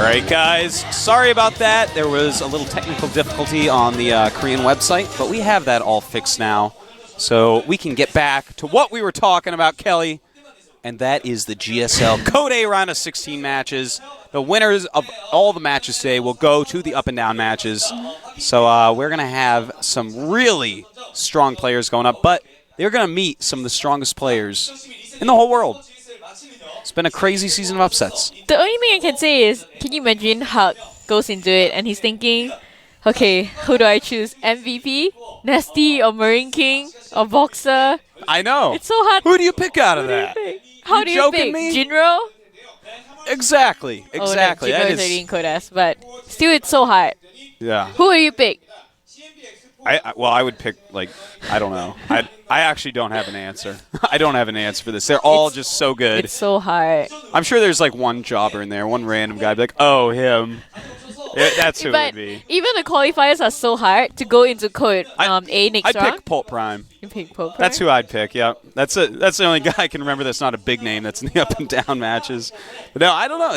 Alright guys, sorry about that. There was a little technical difficulty on the Korean website, but we have that all fixed now. So we can get back to what we were talking about, Kelly, and that is the GSL Code A round of 16 matches. The winners of all the matches today will go to the up and down matches. So we're going to have some really strong players going up, but they're going to meet some of the strongest players in the whole world. It's been a crazy season of upsets. The only thing I can say is, can you imagine Huck goes into it and he's thinking, okay, who do I choose? MVP, Nasty, or Marine King, or Boxer? I know. It's so hard. Who do you pick out of that? How do you pick? Jinro? Exactly. Oh, Jinro is already in Kodas, but still it's so hard. Yeah. Who do you pick? Well, I would pick, like, I don't know. I actually don't have an answer. I don't have an answer for this. They're all just so good. It's so hard. I'm sure there's, like, one jobber in there, one random guy, be like, oh, him. That's who it would be. Even the qualifiers are so hard to go into Code A next round. I'd pick Pult Prime. You pick Pult Prime? That's who I'd pick, yeah. That's the only guy I can remember that's not a big name that's in the up and down matches. But no, I don't know.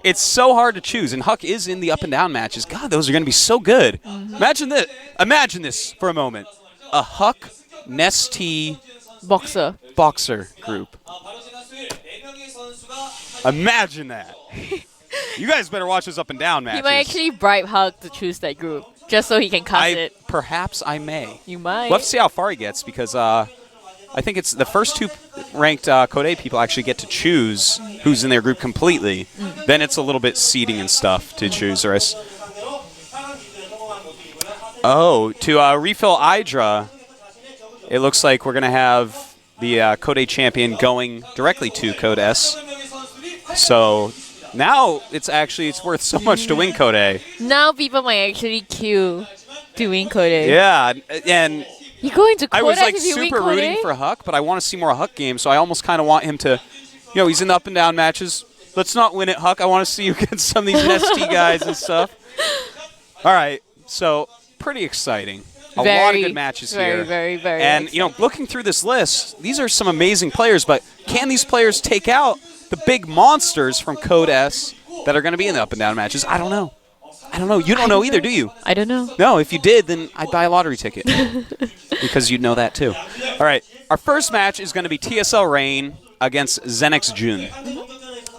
It's so hard to choose, and Huck is in the up and down matches. God, those are going to be so good. Imagine this. Imagine this for a moment. A Huck, Nesty, Boxer group. Imagine that. You guys better watch those up and down matches. He might actually bribe Huck to choose that group, just so he can cut it. Perhaps I may. You might. We'll have to see how far he gets, because I think it's the first two ranked Code A people actually get to choose who's in their group completely. Then it's a little bit seeding and stuff to choose the rest. Oh, to refill Hydra, it looks like we're going to have the Code A champion going directly to Code S. So now it's worth so much to win Code A. Now people might actually queue to win Code A. Yeah, and you go into Code I was like if you super win rooting for Huck, but I want to see more Huck games, so I almost kind of want him to, he's in the up and down matches. Let's not win it, Huck. I want to see you against some of these Nesty guys and stuff. All right, so pretty exciting. A lot of good matches here. Very And, exciting. looking through this list, these are some amazing players, but can these players take out the big monsters from Code S that are going to be in the up and down matches? I don't know. You don't know either, do you? I don't know. No, if you did, then I'd buy a lottery ticket. Because you'd know that too. All right, our first match is going to be TSL Rain against JJUN.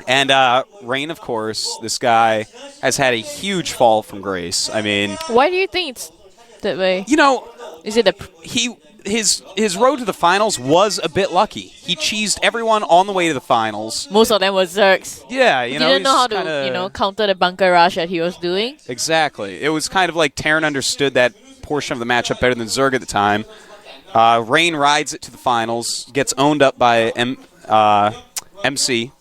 And Rain, of course, this guy has had a huge fall from grace. I mean, why do you think it's that way? Is it his road to the finals was a bit lucky. He cheesed everyone on the way to the finals. Most of them were Zergs. Yeah, he didn't know how to, counter the bunker rush that he was doing. Exactly. It was kind of like Terran understood that portion of the matchup better than Zerg at the time. Rain rides it to the finals, gets owned up by MC,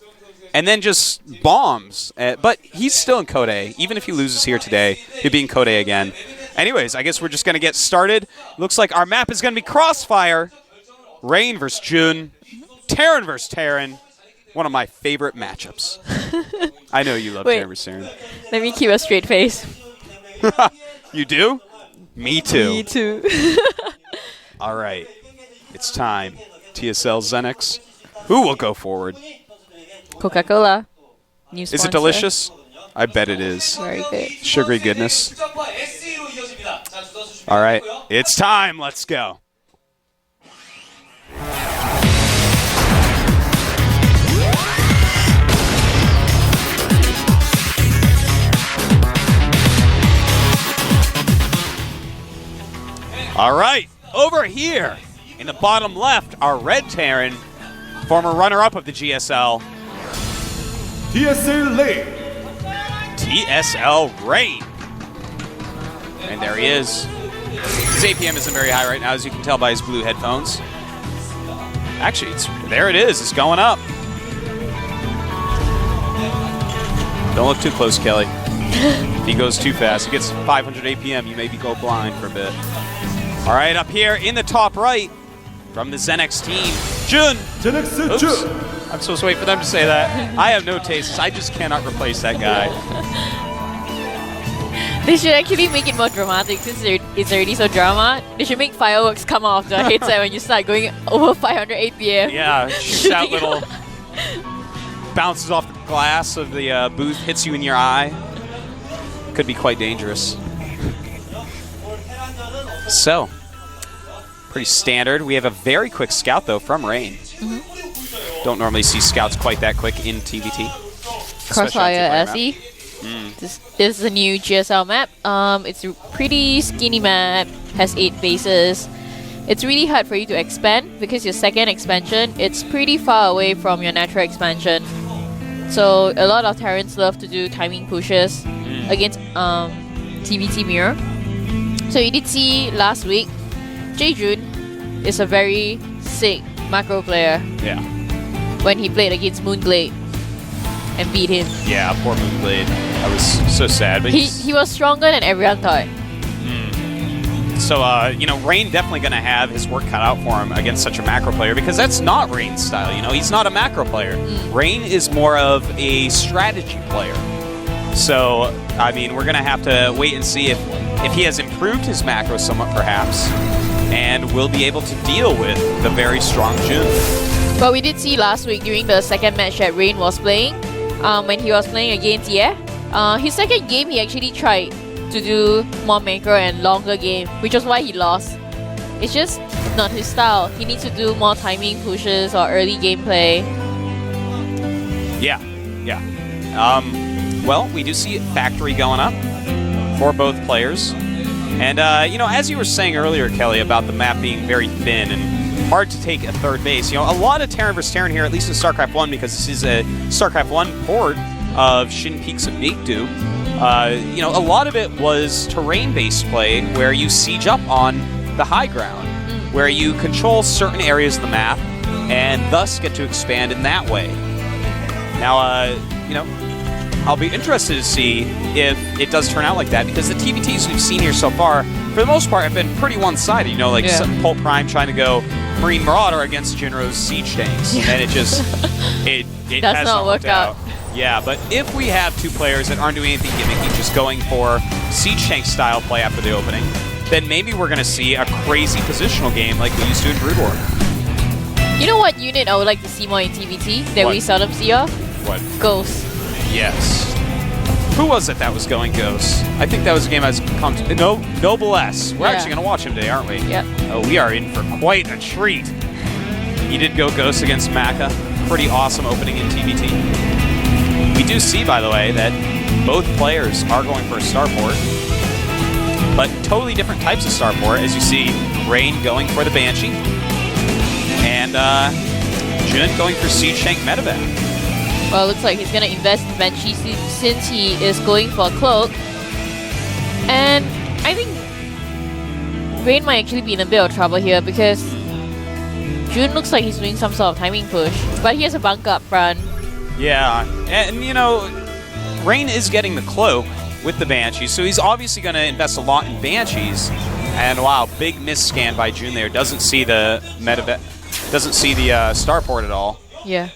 and then just bombs. But he's still in Code A. Even if he loses here today, he'll be in Code A again. Anyways, I guess we're just going to get started. Looks like our map is going to be Crossfire. Rain versus Jun. Terran versus Terran. One of my favorite matchups. I know you love Terran versus Terran. Let me keep a straight face. You do? Me too. Me too. All right. It's time. TSL Xenix. Who will go forward? Coca-Cola. New sponsor. Is it delicious? I bet it is. Very good. Sugary goodness. All right. It's time. Let's go. All right. Over here in the bottom left, our red Terran, former runner-up of the GSL. TSL Rain. TSL Rain. And there he is. His APM isn't very high right now, as you can tell by his blue headphones. Actually, there it is. It's going up. Don't look too close, Kelly. If he goes too fast, he gets 500 APM. You maybe go blind for a bit. All right, up here in the top right, from the Xenix team, Jun. Oops. I'm supposed to wait for them to say that. I have no taste. I just cannot replace that guy. They should actually make it more dramatic since it's already so drama. They should make fireworks come off the headset when you start going over 500 APM. Yeah, shoot out little bounces off the glass of the booth, hits you in your eye. Could be quite dangerous. So, pretty standard. We have a very quick scout, though, from Rain. Don't normally see scouts quite that quick in TVT. Crossfire SE. This is a new GSL map. It's a pretty skinny map, has 8 bases. It's really hard for you to expand because your second expansion, it's pretty far away from your natural expansion. So a lot of Terrans love to do timing pushes against TVT Mirror. So you did see last week, JJUN is a very sick macro player. Yeah. When he played against Moonblade and beat him. Yeah, poor Moonblade. I was so sad. But he was stronger than everyone thought. So, Rain definitely going to have his work cut out for him against such a macro player because that's not Rain's style. He's not a macro player. Rain is more of a strategy player. So, we're going to have to wait and see if he has improved his macro somewhat, perhaps, and will be able to deal with the very strong Jun. But we did see last week during the second match that Rain was playing, when he was playing against his second game he actually tried to do more macro and longer game, which is why he lost. It's just not his style. He needs to do more timing pushes or early gameplay. Yeah. Well, we do see Factory going up for both players. And, as you were saying earlier, Kelly, about the map being very thin and hard to take a third base, a lot of Terran vs. Terran here, at least in StarCraft 1, because this is a StarCraft 1 port of Shin Peaks of Baekdu. A lot of it was terrain-based play where you siege up on the high ground, where you control certain areas of the map and thus get to expand in that way. Now, I'll be interested to see if it does turn out like that because the TVTs we've seen here so far, for the most part, have been pretty one-sided. Pult Prime trying to go Marine Marauder against Jinro's siege tanks, and it just it has not worked out. Yeah, but if we have two players that aren't doing anything gimmicky, just going for siege tank style play after the opening, then maybe we're going to see a crazy positional game like we used to in Brood War. You know what unit I would like to see more in TVT that we seldom see of? What? Ghost. Yes. Who was it that was going Ghost? I think that was a game I was... Noble S. We're actually going to watch him today, aren't we? Yeah. Oh, we are in for quite a treat. He did go Ghost against Maka. Pretty awesome opening in TVT. We do see, by the way, that both players are going for a Starport, but totally different types of Starport, as you see Rain going for the Banshee, and Jun going for Siege Tank Medevac. Well, it looks like he's going to invest in Banshee since he is going for a Cloak, and I think Rain might actually be in a bit of trouble here because Jun looks like he's doing some sort of timing push, but he has a bunker up front. Yeah, and Rain is getting the Cloak with the Banshees, so he's obviously going to invest a lot in Banshees. And wow, big miss scan by Jun there. Doesn't see the Starport at all. Yeah.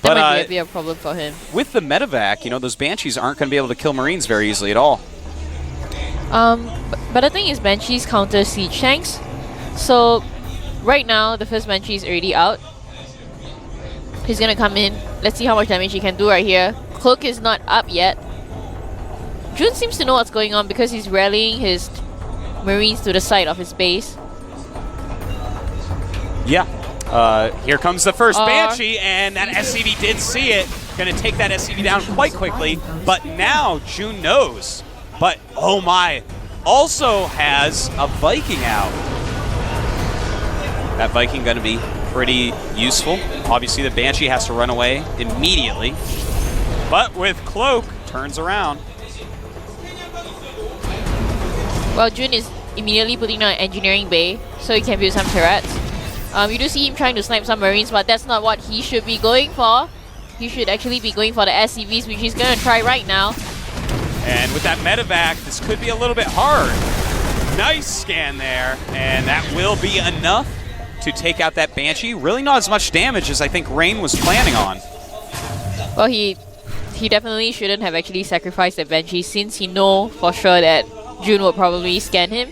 That might be a problem for him. With the Medevac, those Banshees aren't going to be able to kill Marines very easily at all. But the thing is, Banshees counter siege tanks. So right now, the first Banshee is already out. He's gonna come in. Let's see how much damage he can do right here. Cloak is not up yet. Jun seems to know what's going on because he's rallying his Marines to the side of his base. Yeah. Here comes the first Banshee, and that SCV did see it. Gonna take that SCV down quite quickly, but now Jun knows. But, oh my, also has a Viking out. That Viking gonna be pretty useful. Obviously, the Banshee has to run away immediately. But with Cloak, turns around. Well, Jun is immediately putting down an engineering bay so he can build some turrets. You do see him trying to snipe some Marines, but that's not what he should be going for. He should actually be going for the SCVs, which he's going to try right now. And with that Medevac, this could be a little bit hard. Nice scan there, and that will be enough to take out that Banshee. Really not as much damage as I think Rain was planning on. Well, he definitely shouldn't have actually sacrificed the Banshee since he know for sure that Jun would probably scan him.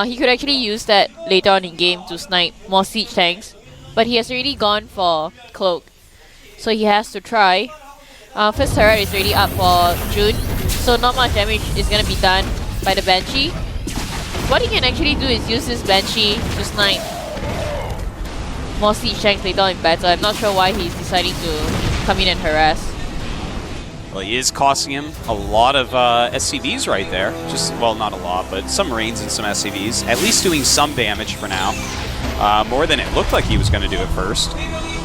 He could actually use that later on in game to snipe more siege tanks, but he has already gone for Cloak. so he has to try. First turret is already up for JJUN, so not much damage is gonna be done by the Banshee. What he can actually do is use this Banshee to snipe more siege tanks later on in battle. I'm not sure why he's deciding to come in and harass. Well, he is costing him a lot of SCVs right there. Just, well, not a lot, but some Marines and some SCVs. At least doing some damage for now. More than it looked like he was going to do at first.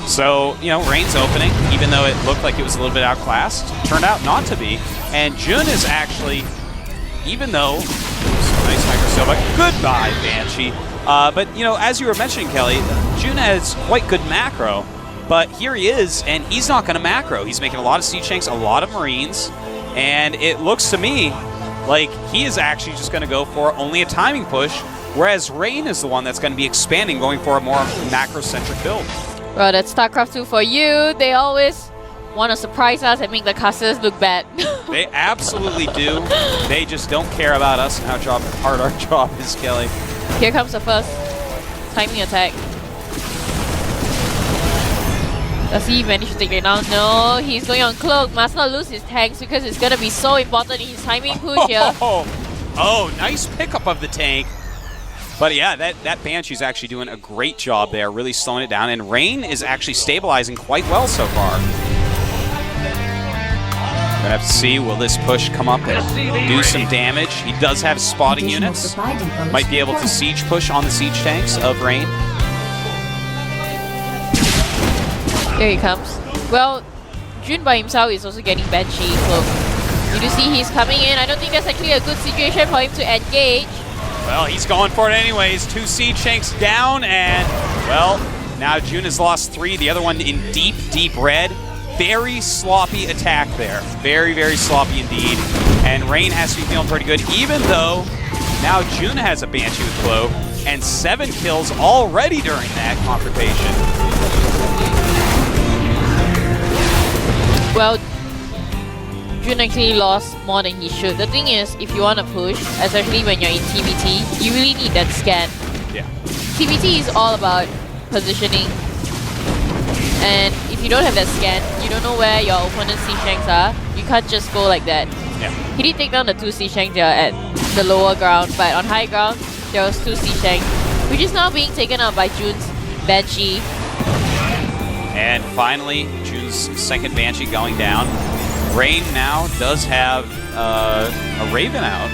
So, you know, Rain's opening, even though it looked like it was a little bit outclassed, turned out not to be. And JJUN is actually, even though, nice micro, goodbye, Banshee. But, you know, as you were mentioning, Kelly, JJUN has quite good macro. But here he is, and he's not going to macro. He's making a lot of siege tanks, a lot of Marines, and it looks to me like he is actually just going to go for only a timing push, whereas Rain is the one that's going to be expanding, going for a more macro-centric build. Well, that's StarCraft 2 for you. They always want to surprise us and make the casters look bad. They absolutely do. They just don't care about us and how hard our job is, Kelly. Here comes the first timing attack. Does he manage to take it down? No, he's going on Cloak. Must not lose his tanks because it's going to be so important in his timing push here. Oh, nice pickup of the tank. But yeah, that Banshee's actually doing a great job there, really slowing it down. And Rain is actually stabilizing quite well so far. Gonna have to see, will this push come up and do some damage? He does have spotting units. Might be able to siege push on the siege tanks of Rain. Here he comes. Well, JJUN by himself is also getting Banshee Cloak. You do see he's coming in. I don't think that's actually a good situation for him to engage. Well, he's going for it anyways. 2 siege tanks down, and, well, now JJUN has lost 3. The other one in deep, deep red. Very sloppy attack there. Very, very sloppy indeed. And Rain has to be feeling pretty good, even though now JJUN has a Banshee with Cloak, and 7 kills already during that confrontation. Well, JJUN actually lost more than he should. The thing is, if you want to push, especially when you're in TVT, you really need that scan. Yeah. TVT is all about positioning. And if you don't have that scan, you don't know where your opponent's siege tanks are. You can't just go like that. Yeah. He did take down the 2 siege tanks there at the lower ground, but on high ground, there was 2 siege tanks, which is now being taken out by JJUN's Banshee. And finally, JJUN's second Banshee going down. Rain now does have a Raven out.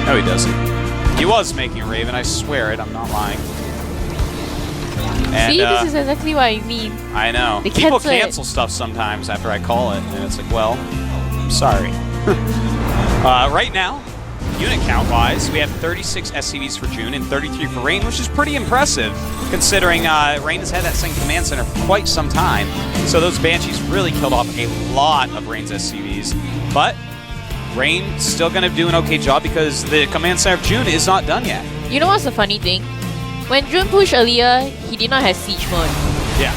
No, he doesn't. He was making a Raven, I swear it, I'm not lying. And, see, this is exactly what I mean. I know. They People cancel cancel stuff sometimes after I call it, and it's like, well, I'm sorry. Right now, unit count-wise, we have 36 SCVs for JJUN and 33 for Rain, which is pretty impressive, considering Rain has had that same command center for quite some time. So those Banshees really killed off a lot of Rain's SCVs. But Rain's still going to do an okay job because the command center of JJUN is not done yet. You know what's the funny thing? When JJUN pushed earlier, he did not have siege mode. Yeah.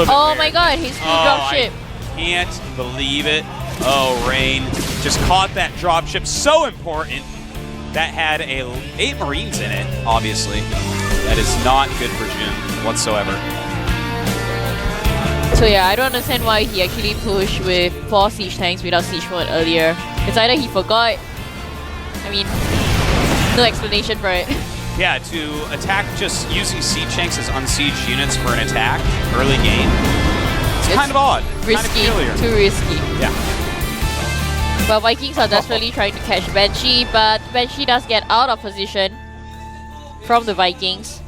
Oh my god, his full dropship. I can't believe it. Oh, Rain just caught that dropship. So important. That had 8 Marines in it, obviously. That is not good for JJUN whatsoever. So yeah, I don't understand why he actually pushed with 4 siege tanks without siege mode earlier. It's either he forgot. I mean, no explanation for it. Yeah, to attack just using siege tanks as unsieged units for an attack early game, it's kind of odd. Risky, kind of too risky. Yeah. Well, Vikings are desperately trying to catch Banshee, but Banshee does get out of position from the Vikings.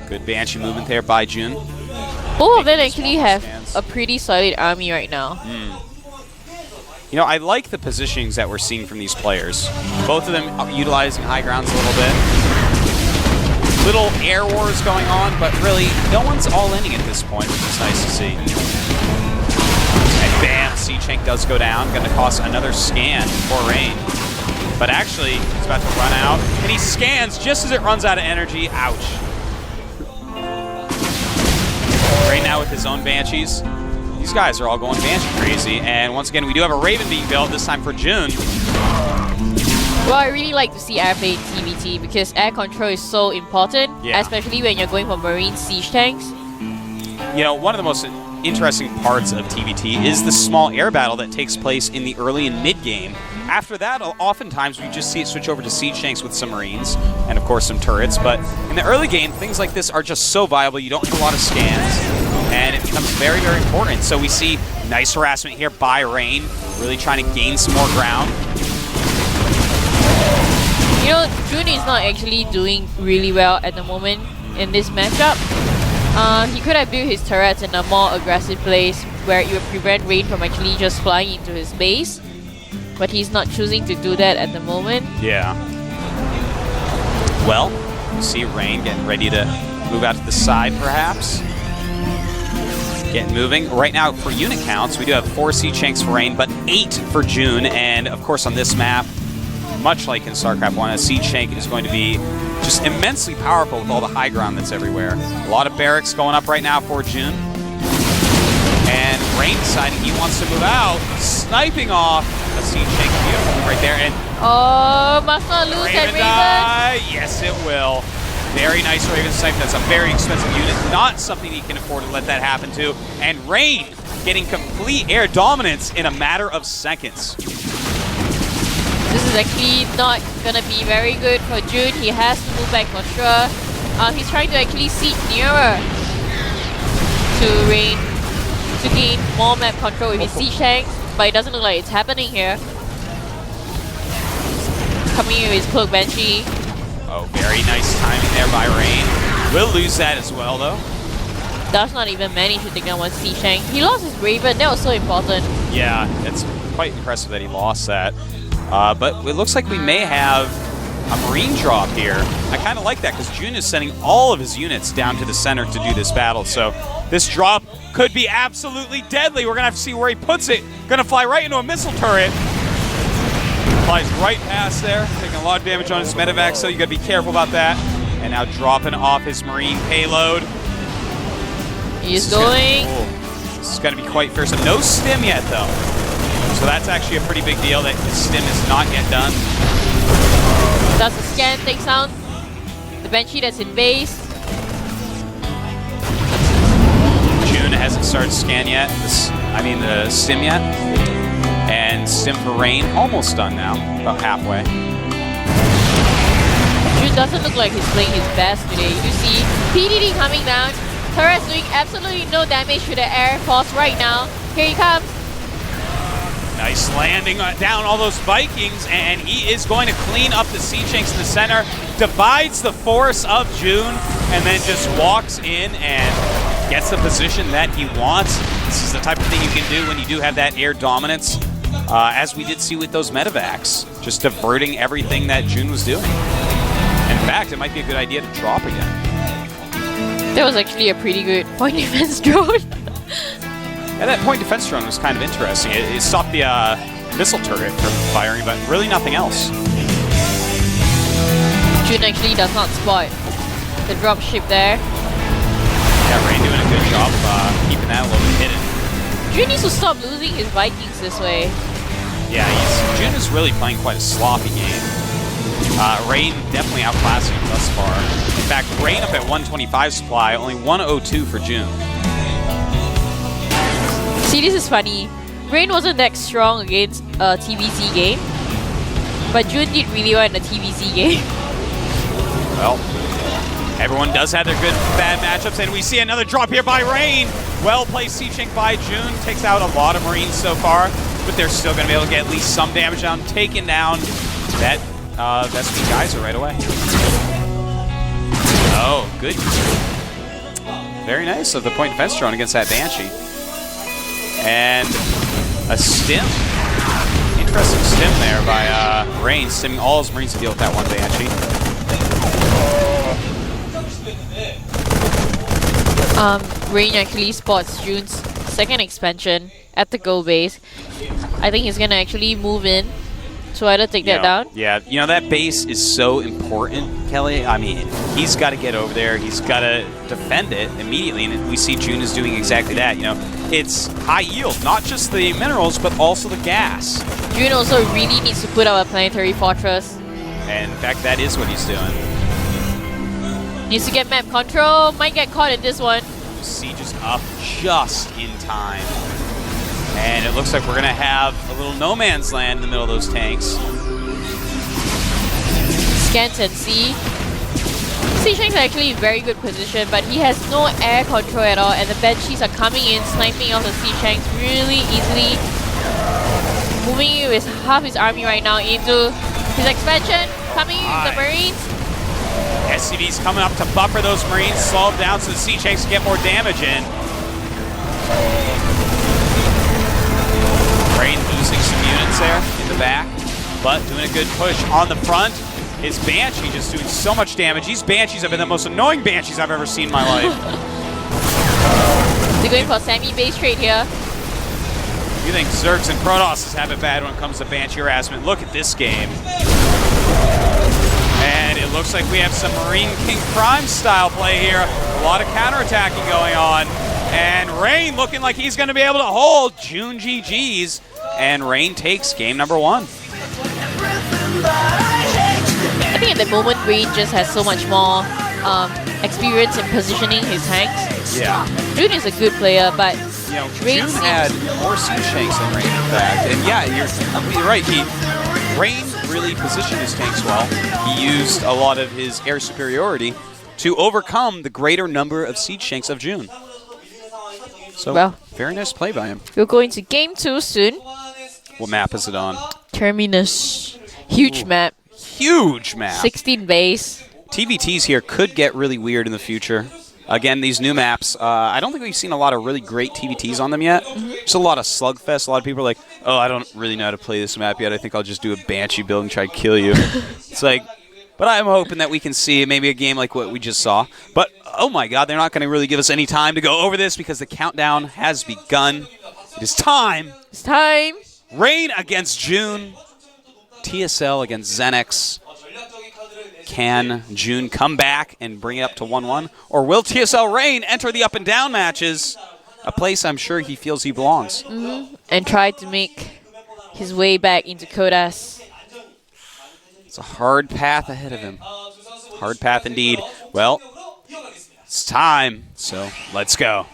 Good Banshee movement there by JJUN. Both of them actually have a pretty solid army right now. You know, I like the positionings that we're seeing from these players. Both of them utilizing high grounds a little bit. Little air wars going on, but really, no one's all-inning at this point, which is nice to see. And bam, siege tank does go down. Going to cost another scan for Rain. But actually, he's about to run out, and he scans just as it runs out of energy. Ouch. Rain now with his own Banshees. These guys are all going Banshee crazy. And once again, we do have a Raven being built, this time for JJUN. Well, I really like to see airplane TVT because air control is so important, especially when you're going for Marine siege tanks. you know, one of the most interesting parts of TVT is the small air battle that takes place in the early and mid game. After that, oftentimes we just see it switch over to siege tanks with some marines and, of course, some turrets. But in the early game, things like this are just so viable. You don't have a lot of scans, and it becomes very, very important. So we see nice harassment here by Rain, really trying to gain some more ground. You know, JJUN is not actually doing really well at the moment in this matchup. He could have built his turrets in a more aggressive place where it would prevent Rain from actually just flying into his base. But he's not choosing to do that at the moment. Yeah. Well, you see Rain getting ready to move out to the side, perhaps. Getting moving. Right now, for unit counts, we do have 4 siege tanks for Rain, but 8 for JJUN. And, of course, on this map, much like in StarCraft 1, a siege tank is going to be just immensely powerful with all the high ground that's everywhere. A lot of barracks going up right now for JJUN. And Rain deciding he wants to move out, sniping off a siege tank right there. And oh, must not lose that Raven. Yes, it will. Very nice Raven snipe. That's a very expensive unit. Not something he can afford to let that happen to. And Rain getting complete air dominance in a matter of seconds. This is actually not gonna be very good for JJUN. He has to move back for sure. He's trying to actually siege nearer to Rain to gain more map control with his siege tanks, but it doesn't look like it's happening here. Coming in with his Cloak Banshee. Oh, very nice timing there by Rain. Will lose that as well, though. Does not even manage to take down one siege tank. He lost his Raven. That was so important. Yeah, it's quite impressive that he lost that. But it looks like we may have a Marine drop here. I kind of like that because JJUN is sending all of his units down to the center to do this battle. So this drop could be absolutely deadly. We're going to have to see where he puts it. Going to fly right into a missile turret. Flies right past there, taking a lot of damage on his medevac, so you got to be careful about that. And now dropping off his Marine payload. He's going. This is going to be quite fierce. No stim yet, though. So that's actually a pretty big deal that his stim is not yet done. Does the scan take down the Banshee that's in base? JJUN hasn't started scan yet. The stim yet. And stim for Rain almost done now, about halfway. JJUN doesn't look like he's playing his best today. You see PDD coming down. Turret's doing absolutely no damage to the Air Force right now. Here he comes. Nice landing down all those Vikings, and he is going to clean up the siege tanks in the center, divides the force of JJUN, and then just walks in and gets the position that he wants. This is the type of thing you can do when you do have that air dominance, as we did see with those medevacs, just diverting everything that JJUN was doing. In fact, it might be a good idea to drop again. That was actually a pretty good point defense drone. Yeah, that point defense drone was kind of interesting. It stopped the missile turret from firing, but really nothing else. JJUN actually does not spot the drop ship there. Yeah, Rain doing a good job keeping that a little bit hidden. JJUN needs to stop losing his Vikings this way. Yeah, JJUN is really playing quite a sloppy game. Rain definitely outclassing him thus far. In fact, Rain up at 125 supply, only 102 for JJUN. See, this is funny. Rain wasn't that strong against a TVC game, but JJUN did really well in the TVC game. Well, everyone does have their good and bad matchups, and we see another drop here by Rain. Well-placed siege tank by JJUN. Takes out a lot of Marines so far, but they're still going to be able to get at least some damage down, taking down that Vespi Geyser right away. Oh, good. Very nice of the point defense drone against that Banshee. And a stim. Interesting stim there by Rain, stimming all his Marines to deal with that one Banshee. Rain actually spots JJUN's second expansion at the goal base. I think he's gonna actually move in to either take that down. Yeah, that base is so important, Kelly. I mean, he's got to get over there. He's got to defend it immediately, and we see JJUN is doing exactly that. It's high yield, not just the minerals, but also the gas. JJUN also really needs to put up a planetary fortress. And in fact, that is what he's doing. Needs to get map control. Might get caught in this one. Sieges up just in time. And it looks like we're going to have a little no man's land in the middle of those tanks. Scans and see. Siege is actually in very good position, but he has no air control at all, and the Banshees are coming in, sniping off the Siege tanks really easily. Moving with half his army right now into his expansion, coming in with the Marines. SCV's coming up to buffer those Marines, slow them down so the Siege tanks can get more damage in. Rain losing some units there in the back, but doing a good push on the front. His Banshee just doing so much damage. These Banshees have been the most annoying Banshees I've ever seen in my life. They're going for semi-base trade here. You think Zergs and Protoss have it bad when it comes to Banshee harassment? Look at this game. And it looks like we have some Marine King Prime style play here. A lot of counterattacking going on. And Rain looking like he's going to be able to hold JJUN GG's. And Rain takes game number 1. I think at the moment, Rain just has so much more experience in positioning his tanks. Yeah. JJUN is a good player, but you know, JJUN had more siege tanks than Rain, in fact. And yeah, you're right. Rain really positioned his tanks well. He used a lot of his air superiority to overcome the greater number of siege tanks of JJUN. So, well, very nice play by him. We'll go into game 2 soon. What map is it on? Terminus. Huge map. Huge map. 16 base. TVTs here could get really weird in the future. Again, these new maps, I don't think we've seen a lot of really great TVTs on them yet. There's a lot of slugfest. A lot of people are like, oh, I don't really know how to play this map yet. I think I'll just do a Banshee build and try to kill you. It's like, but I'm hoping that we can see maybe a game like what we just saw. But, oh my god, they're not going to really give us any time to go over this because the countdown has begun. It is time. It's time. Rain against JJUN. TSL against Xenix. Can JJUN come back and bring it up to 1-1? Or will TSL Rain enter the up and down matches? A place I'm sure he feels he belongs. And try to make his way back into Kodas. It's a hard path ahead of him. Hard path indeed. Well, it's time, so let's go.